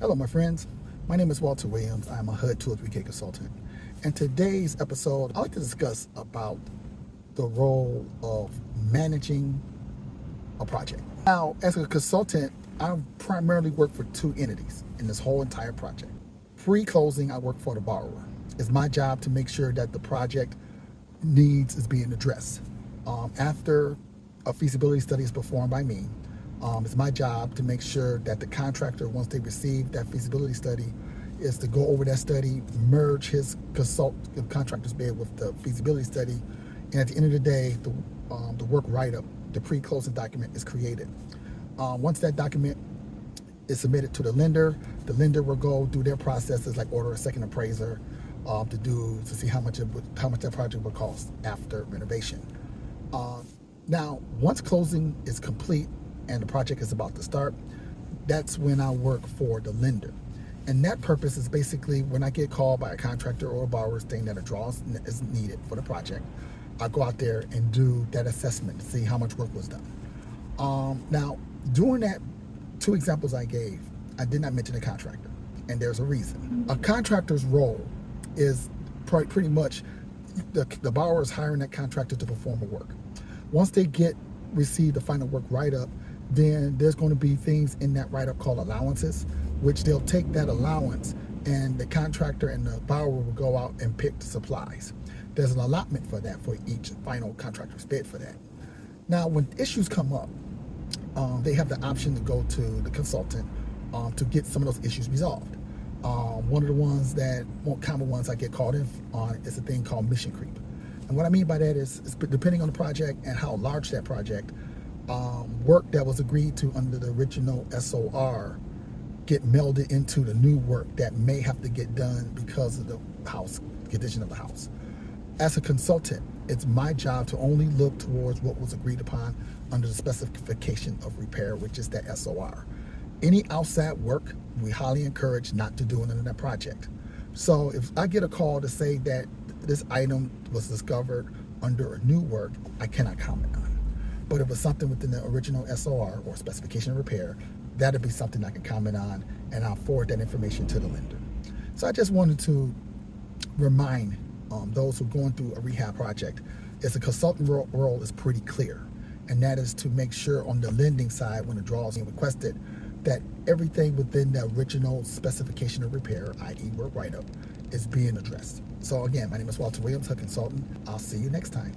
Hello, my friends. My name is Walter Williams. I'm a HUD 203K consultant. And today's episode, I'd like to discuss about the role of managing a project. Now, as a consultant, I primarily work for two entities in this whole entire project. Pre-closing, I work for the borrower. It's my job to make sure that the project needs is being addressed. After a feasibility study is performed by me, it's my job to make sure that the contractor, once they receive that feasibility study, is to go over that study, merge his contractor's bid with the feasibility study, and at the end of the day, the work write-up, the pre-closing document is created. Once that document is submitted to the lender will go do their processes like order a second appraiser to see how much that project would cost after renovation. Now, once closing is complete and the project is about to start, that's when I work for the lender. And that purpose is basically when I get called by a contractor or a borrower saying that a draw is needed for the project, I go out there and do that assessment to see how much work was done. Now, during that two examples I gave, I did not mention a contractor, and there's a reason. A contractor's role is pretty much the borrower is hiring that contractor to perform a work. Once they receive the final work write-up, then there's going to be things in that write-up called allowances, which they'll take that allowance and the contractor and the borrower will go out and pick the supplies. There's an allotment for that for each final contractor's bid for that. Now, when issues come up, they have the option to go to the consultant to get some of those issues resolved. One of the ones more common ones I get called in on is a thing called mission creep. And what I mean by that is depending on the project and how large that project, work that was agreed to under the original SOR get melded into the new work that may have to get done because of the condition of the house. As a consultant, it's my job to only look towards what was agreed upon under the specification of repair, which is that SOR. Any outside work, we highly encourage not to do it under that project. So if I get a call to say that this item was discovered under a new work, I cannot comment on. But if it's something within the original SOR or specification of repair, that'll be something I can comment on, and I'll forward that information to the lender. So I just wanted to remind those who are going through a rehab project, is a consultant role is pretty clear, and that is to make sure on the lending side, when the draw is being requested, that everything within the original specification of repair, i.e. work write-up, is being addressed. So again, my name is Walter Williams, HUD consultant. I'll see you next time.